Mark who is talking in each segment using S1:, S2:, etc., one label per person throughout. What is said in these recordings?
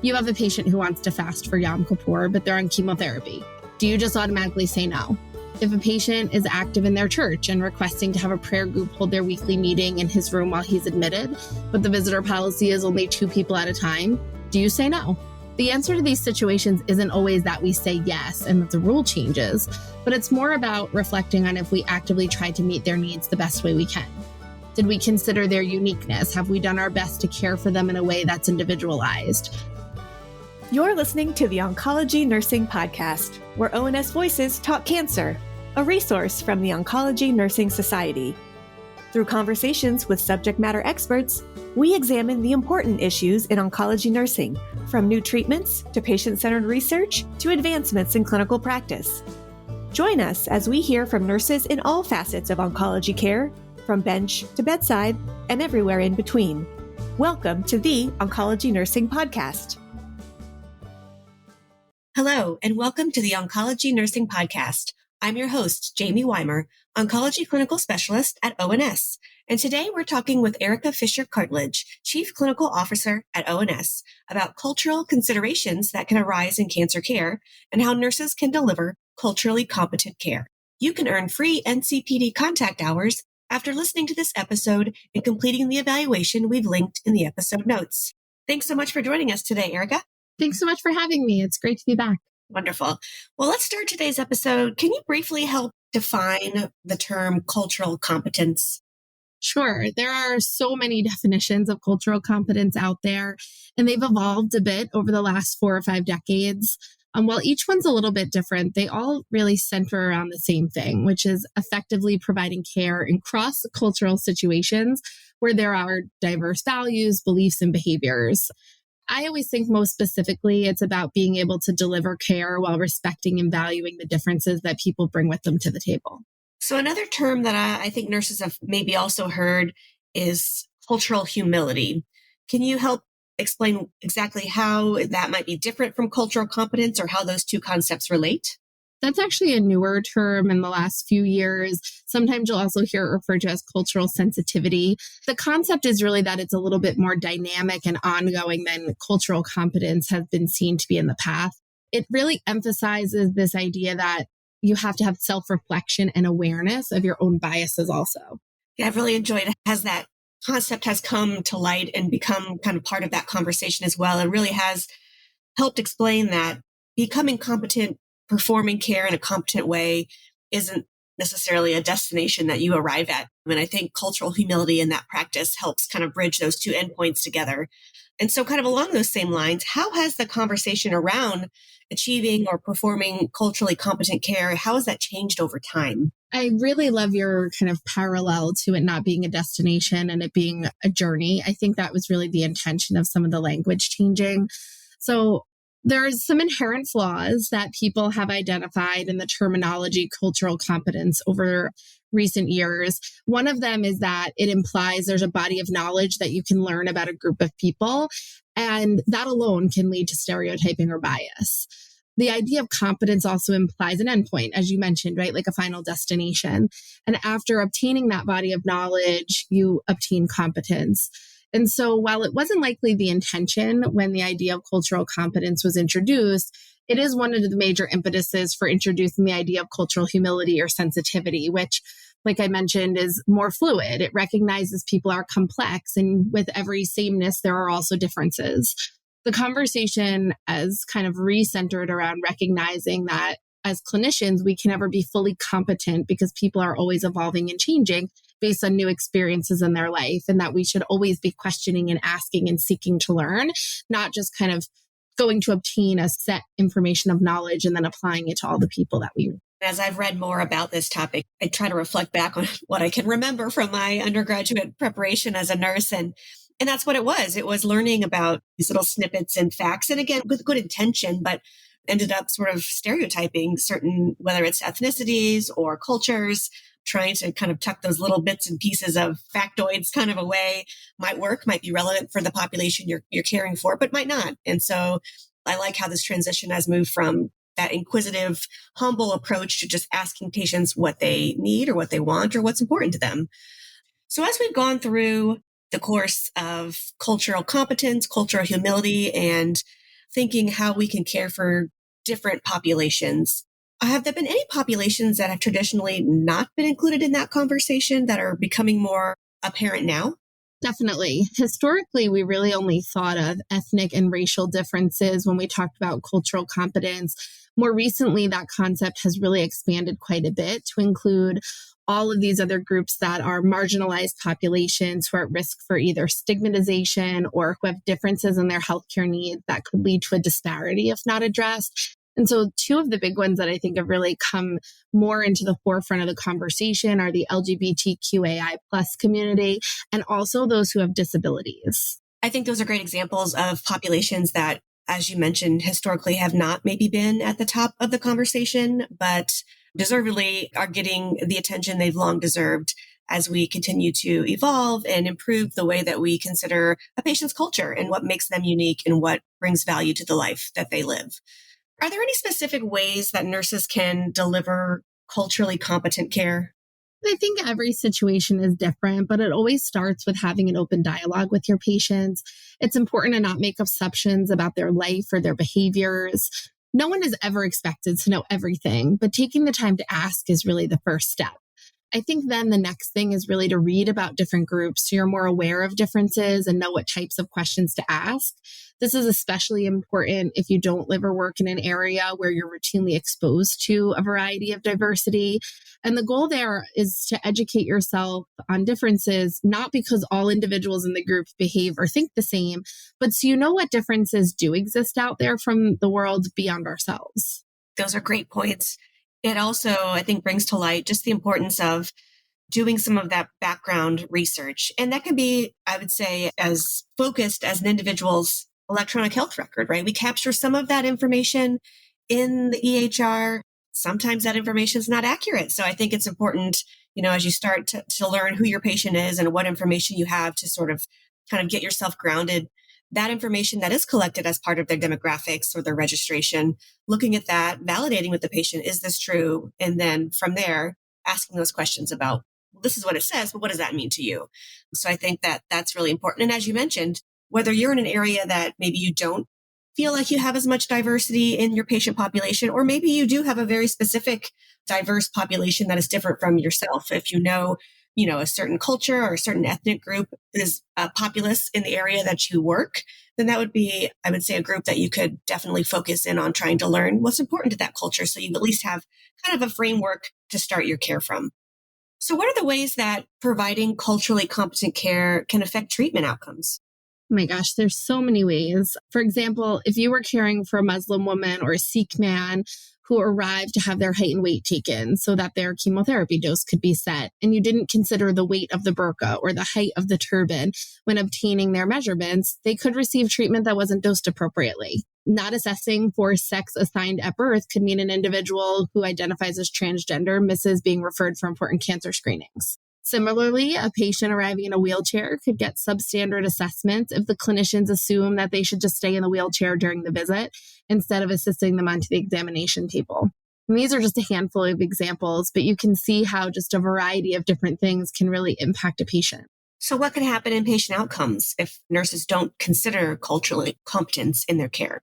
S1: You have a patient who wants to fast for Yom Kippur, but they're on chemotherapy. Do you just automatically say no? If a patient is active in their church and requesting to have a prayer group hold their weekly meeting in his room while he's admitted, but the visitor policy is only 2 people at a time, do you say no? The answer to these situations isn't always that we say yes and that the rule changes, but it's more about reflecting on if we actively tried to meet their needs the best way we can. Did we consider their uniqueness? Have we done our best to care for them in a way that's individualized?
S2: You're listening to the Oncology Nursing Podcast, where ONS Voices talk cancer, a resource from the Oncology Nursing Society. Through conversations with subject matter experts, we examine the important issues in oncology nursing, from new treatments to patient-centered research to advancements in clinical practice. Join us as we hear from nurses in all facets of oncology care, from bench to bedside and everywhere in between. Welcome to the Oncology Nursing Podcast. Hello, and welcome to the Oncology Nursing Podcast. I'm your host, Jaime Weimer, Oncology Clinical Specialist at ONS. And today we're talking with Erica Fischer-Cartlidge, Chief Clinical Officer at ONS, about cultural considerations that can arise in cancer care and how nurses can deliver culturally competent care. You can earn free NCPD contact hours after listening to this episode and completing the evaluation we've linked in the episode notes. Thanks so much for joining us today, Erica.
S1: Thanks so much for having me. It's great to be back.
S2: Wonderful. Well, let's start today's episode. Can you briefly help define the term cultural competence?
S1: Sure. There are so many definitions of cultural competence out there, and they've evolved a bit over the last 4 or 5 decades. While each one's a little bit different, they all really center around the same thing, which is effectively providing care in cross-cultural situations where there are diverse values, beliefs, and behaviors. I always think most specifically, it's about being able to deliver care while respecting and valuing the differences that people bring with them to the table.
S2: So another term that I think nurses have maybe also heard is cultural humility. Can you help explain exactly how that might be different from cultural competence or how those two concepts relate?
S1: That's actually a newer term in the last few years. Sometimes you'll also hear it referred to as cultural sensitivity. The concept is really that it's a little bit more dynamic and ongoing than cultural competence has been seen to be in the past. It really emphasizes this idea that you have to have self-reflection and awareness of your own biases also.
S2: Yeah, I've really enjoyed as that concept has come to light and become kind of part of that conversation as well. It really has helped explain that becoming competent, performing care in a competent way isn't necessarily a destination that you arrive at. And I think cultural humility in that practice helps kind of bridge those two endpoints together. And so kind of along those same lines, how has the conversation around achieving or performing culturally competent care, how has that changed over time?
S1: I really love your kind of parallel to it not being a destination and it being a journey. I think that was really the intention of some of the language changing. So there's some inherent flaws that people have identified in the terminology cultural competence over recent years. One of them is that it implies there's a body of knowledge that you can learn about a group of people, and that alone can lead to stereotyping or bias. The idea of competence also implies an endpoint, as you mentioned, right? Like a final destination. And after obtaining that body of knowledge, you obtain competence. And so while it wasn't likely the intention when the idea of cultural competence was introduced, it is one of the major impetuses for introducing the idea of cultural humility or sensitivity, which, like I mentioned, is more fluid. It recognizes people are complex, and with every sameness, there are also differences. The conversation has kind of recentered around recognizing that as clinicians, we can never be fully competent because people are always evolving and changing based on new experiences in their life, and that we should always be questioning and asking and seeking to learn, not just kind of going to obtain a set information of knowledge and then applying it to all the people that we meet.
S2: As I've read more about this topic, I try to reflect back on what I can remember from my undergraduate preparation as a nurse. And that's what it was. It was learning about these little snippets and facts. And again, with good intention, but ended up sort of stereotyping certain, whether it's ethnicities or cultures, trying to kind of tuck those little bits and pieces of factoids kind of away might work, might be relevant for the population you're caring for, but might not. And so I like how this transition has moved from that inquisitive, humble approach to just asking patients what they need or what they want or what's important to them. So as we've gone through the course of cultural competence, cultural humility, and thinking how we can care for different populations. Have there been any populations that have traditionally not been included in that conversation that are becoming more apparent now?
S1: Definitely. Historically, we really only thought of ethnic and racial differences when we talked about cultural competence. More recently, that concept has really expanded quite a bit to include all of these other groups that are marginalized populations who are at risk for either stigmatization or who have differences in their healthcare needs that could lead to a disparity if not addressed. And so two of the big ones that I think have really come more into the forefront of the conversation are the LGBTQAI plus community and also those who have disabilities.
S2: I think those are great examples of populations that, as you mentioned, historically have not maybe been at the top of the conversation, but deservedly are getting the attention they've long deserved as we continue to evolve and improve the way that we consider a patient's culture and what makes them unique and what brings value to the life that they live. Are there any specific ways that nurses can deliver culturally competent care?
S1: I think every situation is different, but it always starts with having an open dialogue with your patients. It's important to not make assumptions about their life or their behaviors. No one is ever expected to know everything, but taking the time to ask is really the first step. I think then the next thing is really to read about different groups so you're more aware of differences and know what types of questions to ask. This is especially important if you don't live or work in an area where you're routinely exposed to a variety of diversity. And the goal there is to educate yourself on differences, not because all individuals in the group behave or think the same, but so you know what differences do exist out there from the world beyond ourselves.
S2: Those are great points. It also, I think, brings to light just the importance of doing some of that background research. And that can be, I would say, as focused as an individual's electronic health record, right? We capture some of that information in the EHR. Sometimes that information is not accurate. So I think it's important, as you start to learn who your patient is and what information you have to sort of kind of get yourself grounded, that information that is collected as part of their demographics or their registration, looking at that, validating with the patient, is this true? And then from there, asking those questions about, well, this is what it says, but what does that mean to you? So I think that that's really important. And as you mentioned, whether you're in an area that maybe you don't feel like you have as much diversity in your patient population, or maybe you do have a very specific diverse population that is different from yourself. If you know, a certain culture or a certain ethnic group is populous in the area that you work, then that would be, I would say, a group that you could definitely focus in on trying to learn what's important to that culture. So you at least have kind of a framework to start your care from. So what are the ways that providing culturally competent care can affect treatment outcomes?
S1: Oh my gosh, there's so many ways. For example, if you were caring for a Muslim woman or a Sikh man who arrived to have their height and weight taken so that their chemotherapy dose could be set, and you didn't consider the weight of the burqa or the height of the turban when obtaining their measurements, they could receive treatment that wasn't dosed appropriately. Not assessing for sex assigned at birth could mean an individual who identifies as transgender misses being referred for important cancer screenings. Similarly, a patient arriving in a wheelchair could get substandard assessments if the clinicians assume that they should just stay in the wheelchair during the visit instead of assisting them onto the examination table. And these are just a handful of examples, but you can see how just a variety of different things can really impact a patient.
S2: So what can happen in patient outcomes if nurses don't consider cultural competence in their care?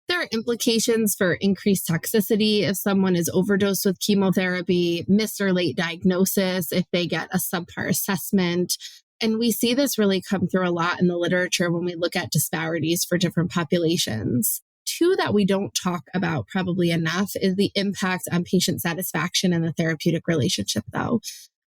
S1: There are implications for increased toxicity if someone is overdosed with chemotherapy, miss or late diagnosis, if they get a subpar assessment. And we see this really come through a lot in the literature when we look at disparities for different populations. Two that we don't talk about probably enough is the impact on patient satisfaction and the therapeutic relationship, though.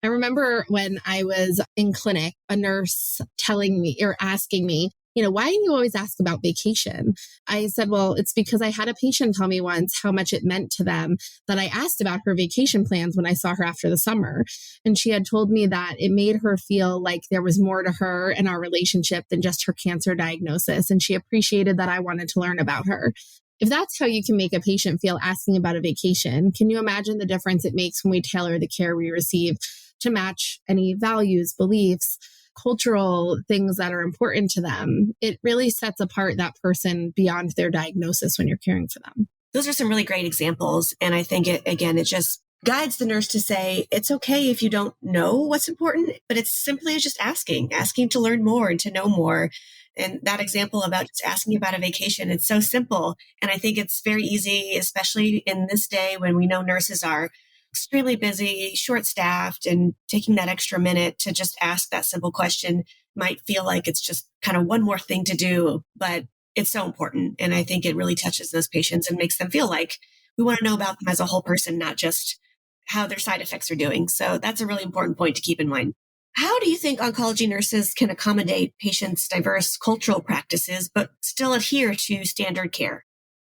S1: I remember when I was in clinic, a nurse telling me or asking me, why do you always ask about vacation? I said, well, it's because I had a patient tell me once how much it meant to them that I asked about her vacation plans when I saw her after the summer. And she had told me that it made her feel like there was more to her and our relationship than just her cancer diagnosis. And she appreciated that I wanted to learn about her. If that's how you can make a patient feel asking about a vacation, can you imagine the difference it makes when we tailor the care we receive to match any values, beliefs, cultural things that are important to them? It really sets apart that person beyond their diagnosis when you're caring for them.
S2: Those are some really great examples. And I think it just guides the nurse to say, it's okay if you don't know what's important, but it's simply just asking to learn more and to know more. And that example about just asking about a vacation, it's so simple. And I think it's very easy, especially in this day when we know nurses are extremely busy, short-staffed, and taking that extra minute to just ask that simple question might feel like it's just kind of one more thing to do, but it's so important. And I think it really touches those patients and makes them feel like we want to know about them as a whole person, not just how their side effects are doing. So that's a really important point to keep in mind. How do you think oncology nurses can accommodate patients' diverse cultural practices, but still adhere to standard care?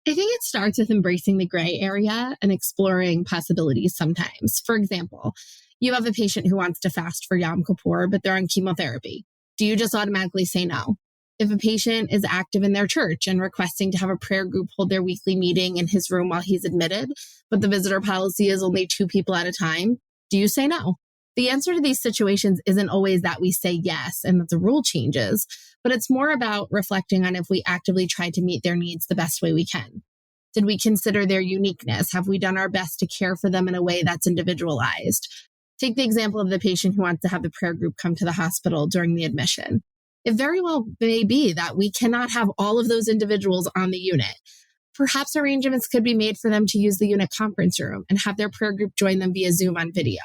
S1: I think it starts with embracing the gray area and exploring possibilities sometimes. For example, you have a patient who wants to fast for Yom Kippur, but they're on chemotherapy. Do you just automatically say no? If a patient is active in their church and requesting to have a prayer group hold their weekly meeting in his room while he's admitted, but the visitor policy is only 2 people at a time, do you say no? The answer to these situations isn't always that we say yes and that the rule changes, but it's more about reflecting on if we actively tried to meet their needs the best way we can. Did we consider their uniqueness? Have we done our best to care for them in a way that's individualized? Take the example of the patient who wants to have the prayer group come to the hospital during the admission. It very well may be that we cannot have all of those individuals on the unit. Perhaps arrangements could be made for them to use the unit conference room and have their prayer group join them via Zoom on video.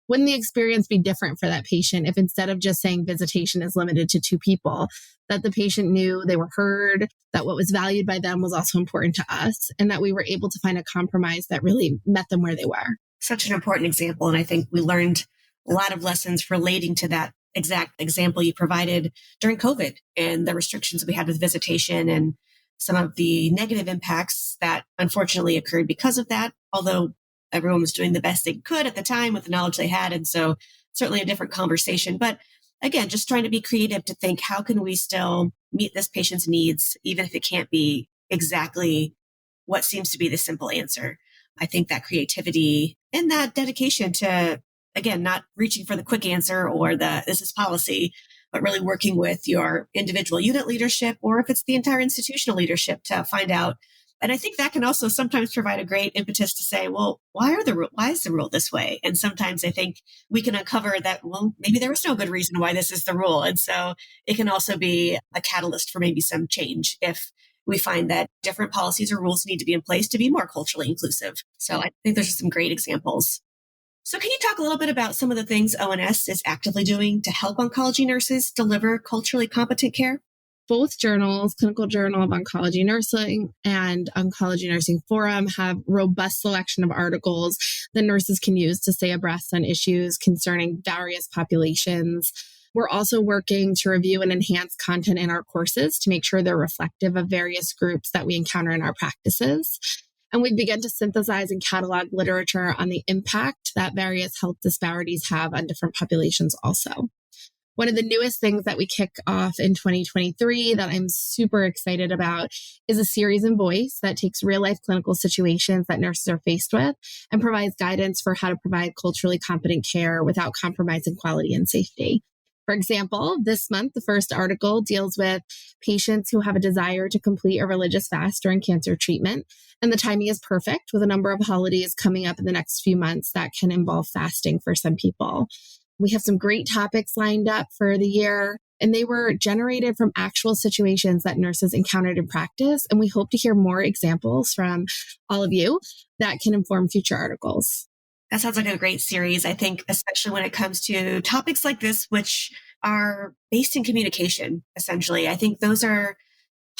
S1: Wouldn't the experience be different for that patient if instead of just saying visitation is limited to 2 people, that the patient knew they were heard, that what was valued by them was also important to us, and that we were able to find a compromise that really met them where they were?
S2: Such an important example. And I think we learned a lot of lessons relating to that exact example you provided during COVID and the restrictions we had with visitation and some of the negative impacts that unfortunately occurred because of that, although everyone was doing the best they could at the time with the knowledge they had. And so certainly a different conversation. But again, just trying to be creative to think, how can we still meet this patient's needs, even if it can't be exactly what seems to be the simple answer? I think that creativity and that dedication to, again, not reaching for the quick answer or this is policy, but really working with your individual unit leadership, or if it's the entire institutional leadership, to find out. And I think that can also sometimes provide a great impetus to say, well, why is the rule this way? And sometimes I think we can uncover that, well, maybe there was no good reason why this is the rule. And so it can also be a catalyst for maybe some change if we find that different policies or rules need to be in place to be more culturally inclusive. So I think there's some great examples. So can you talk a little bit about some of the things ONS is actively doing to help oncology nurses deliver culturally competent care?
S1: Both journals, Clinical Journal of Oncology Nursing and Oncology Nursing Forum, have robust selection of articles that nurses can use to stay abreast on issues concerning various populations. We're also working to review and enhance content in our courses to make sure they're reflective of various groups that we encounter in our practices. And we've begun to synthesize and catalog literature on the impact that various health disparities have on different populations also. One of the newest things that we kick off in 2023 that I'm super excited about is a series in Voice that takes real-life clinical situations that nurses are faced with and provides guidance for how to provide culturally competent care without compromising quality and safety. For example, this month, the first article deals with patients who have a desire to complete a religious fast during cancer treatment. And the timing is perfect with a number of holidays coming up in the next few months that can involve fasting for some people. We have some great topics lined up for the year, and they were generated from actual situations that nurses encountered in practice. And we hope to hear more examples from all of you that can inform future articles.
S2: That sounds like a great series. I think, especially when it comes to topics like this, which are based in communication, essentially. I think those are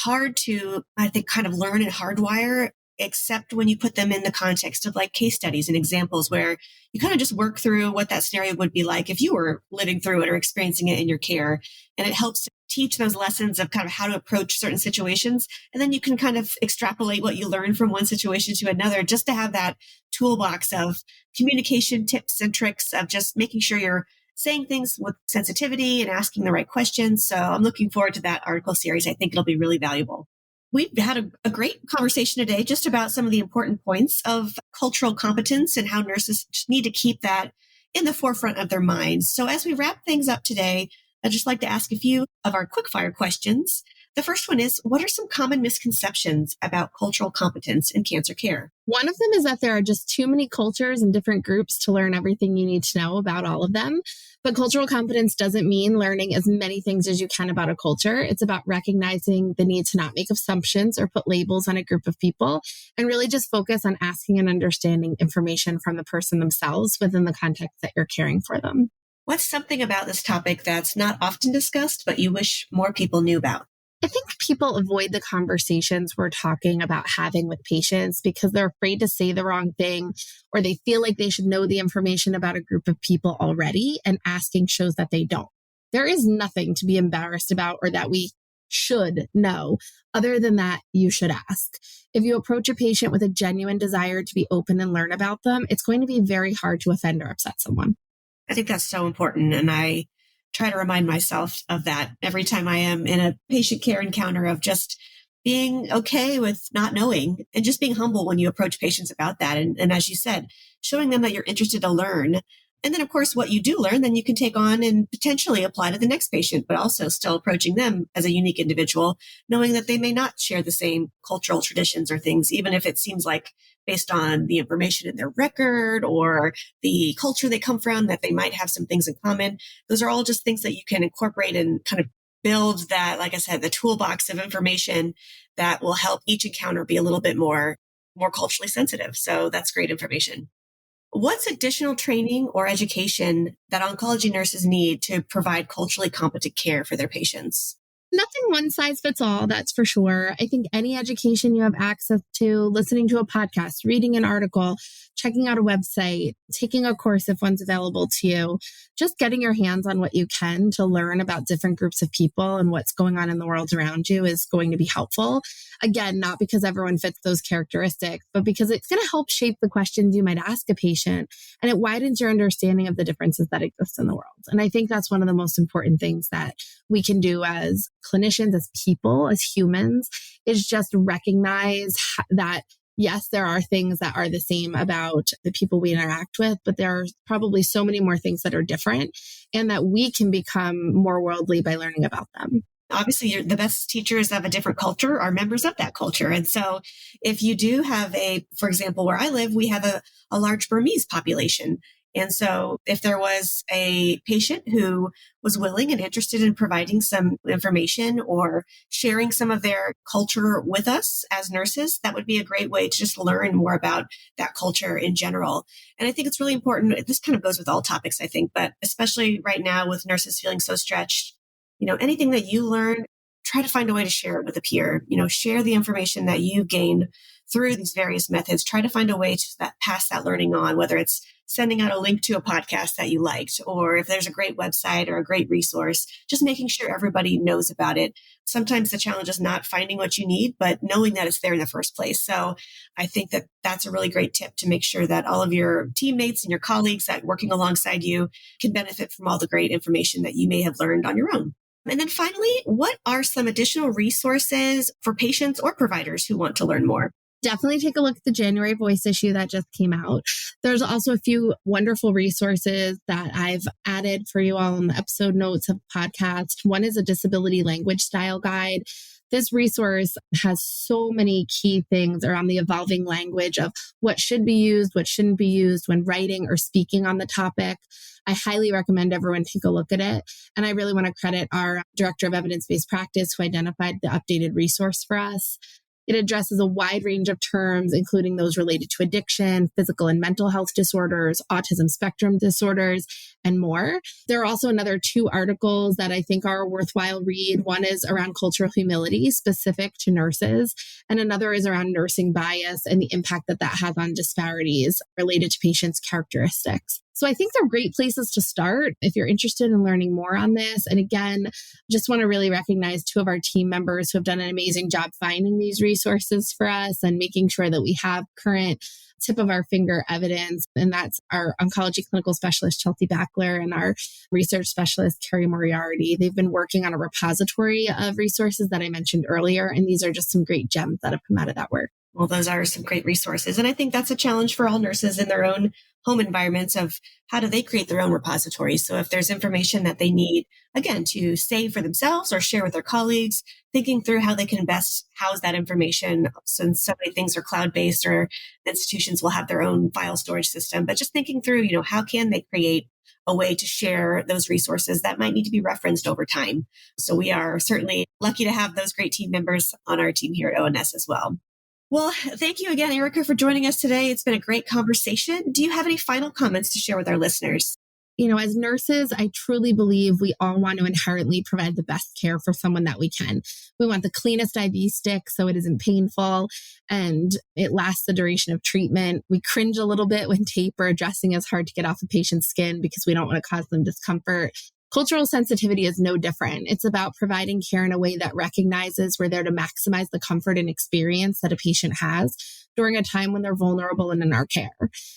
S2: hard to, kind of learn and hardwire, except when you put them in the context of like case studies and examples where you kind of just work through what that scenario would be like if you were living through it or experiencing it in your care. And it helps to teach those lessons of kind of how to approach certain situations. And then you can kind of extrapolate what you learn from one situation to another, just to have that toolbox of communication tips and tricks of just making sure you're saying things with sensitivity and asking the right questions. So I'm looking forward to that article series. I think it'll be really valuable. We've had a great conversation today just about some of the important points of cultural competence and how nurses need to keep that in the forefront of their minds. So as we wrap things up today, I'd just like to ask a few of our quickfire questions. The first one is, what are some common misconceptions about cultural competence in cancer care?
S1: One of them is that there are just too many cultures and different groups to learn everything you need to know about all of them. But cultural competence doesn't mean learning as many things as you can about a culture. It's about recognizing the need to not make assumptions or put labels on a group of people and really just focus on asking and understanding information from the person themselves within the context that you're caring for them.
S2: What's something about this topic that's not often discussed, but you wish more people knew about?
S1: I think people avoid the conversations we're talking about having with patients because they're afraid to say the wrong thing, or they feel like they should know the information about a group of people already, and asking shows that they don't. There is nothing to be embarrassed about or that we should know. Other than that, you should ask. If you approach a patient with a genuine desire to be open and learn about them, it's going to be very hard to offend or upset someone.
S2: I think that's so important. And I try to remind myself of that every time I am in a patient care encounter, of just being okay with not knowing and just being humble when you approach patients about that. And as you said, showing them that you're interested to learn. And then, of course, what you do learn, then you can take on and potentially apply to the next patient, but also still approaching them as a unique individual, knowing that they may not share the same cultural traditions or things, even if it seems like based on the information in their record or the culture they come from, that they might have some things in common. Those are all just things that you can incorporate and kind of build that, like I said, the toolbox of information that will help each encounter be a little bit more culturally sensitive. So that's great information. What's additional training or education that oncology nurses need to provide culturally competent care for their patients?
S1: Nothing one size fits all, that's for sure. I think any education you have access to, listening to a podcast, reading an article, checking out a website, taking a course if one's available to you, just getting your hands on what you can to learn about different groups of people and what's going on in the world around you is going to be helpful. Again, not because everyone fits those characteristics, but because it's going to help shape the questions you might ask a patient, and it widens your understanding of the differences that exist in the world. And I think that's one of the most important things that we can do as clinicians, as people, as humans, is just recognize that yes, there are things that are the same about the people we interact with, but there are probably so many more things that are different, and that we can become more worldly by learning about them.
S2: Obviously, the best teachers of a different culture are members of that culture. And so if you do have for example, where I live, we have a large Burmese population. And so if there was a patient who was willing and interested in providing some information or sharing some of their culture with us as nurses, that would be a great way to just learn more about that culture in general. And I think it's really important. This kind of goes with all topics, I think, but especially right now with nurses feeling so stretched, anything that you learn, try to find a way to share it with a peer, share the information that you gained through these various methods. Try to find a way to pass that learning on, whether it's sending out a link to a podcast that you liked, or if there's a great website or a great resource, just making sure everybody knows about it. Sometimes the challenge is not finding what you need, but knowing that it's there in the first place. So I think that that's a really great tip to make sure that all of your teammates and your colleagues that working alongside you can benefit from all the great information that you may have learned on your own. And then finally, what are some additional resources for patients or providers who want to learn more?
S1: Definitely take a look at the January Voice issue that just came out. There's also a few wonderful resources that I've added for you all in the episode notes of the podcast. One is a disability language style guide. This resource has so many key things around the evolving language of what should be used, what shouldn't be used when writing or speaking on the topic. I highly recommend everyone take a look at it. And I really want to credit our Director of Evidence-Based Practice who identified the updated resource for us. It addresses a wide range of terms, including those related to addiction, physical and mental health disorders, autism spectrum disorders, and more. There are also another 2 articles that I think are a worthwhile read. One is around cultural humility, specific to nurses, and another is around nursing bias and the impact that has on disparities related to patients' characteristics. So I think they're great places to start if you're interested in learning more on this. And again, just want to really recognize 2 of our team members who have done an amazing job finding these resources for us and making sure that we have current tip of our finger evidence. And that's our oncology clinical specialist, Chelsea Backler, and our research specialist, Carrie Moriarty. They've been working on a repository of resources that I mentioned earlier. And these are just some great gems that have come out of that work.
S2: Well, those are some great resources. And I think that's a challenge for all nurses in their own home environments of how do they create their own repositories. So if there's information that they need, again, to save for themselves or share with their colleagues, thinking through how they can best house that information, since so many things are cloud-based or institutions will have their own file storage system, but just thinking through, how can they create a way to share those resources that might need to be referenced over time. So we are certainly lucky to have those great team members on our team here at ONS as well. Well, thank you again, Erica, for joining us today. It's been a great conversation. Do you have any final comments to share with our listeners?
S1: As nurses, I truly believe we all want to inherently provide the best care for someone that we can. We want the cleanest IV stick so it isn't painful and it lasts the duration of treatment. We cringe a little bit when tape or dressing is hard to get off a patient's skin because we don't want to cause them discomfort. Cultural sensitivity is no different. It's about providing care in a way that recognizes we're there to maximize the comfort and experience that a patient has during a time when they're vulnerable and in our care.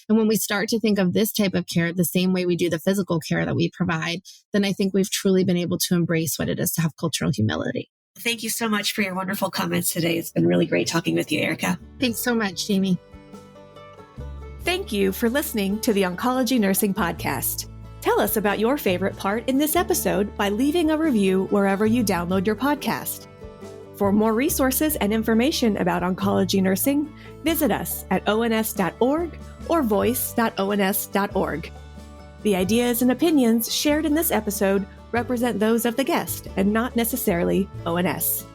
S1: And when we start to think of this type of care the same way we do the physical care that we provide, then I think we've truly been able to embrace what it is to have cultural humility.
S2: Thank you so much for your wonderful comments today. It's been really great talking with you, Erica.
S1: Thanks so much, Jamie.
S3: Thank you for listening to the Oncology Nursing Podcast. Tell us about your favorite part in this episode by leaving a review wherever you download your podcast. For more resources and information about oncology nursing, visit us at ons.org or voice.ons.org. The ideas and opinions shared in this episode represent those of the guest and not necessarily ONS.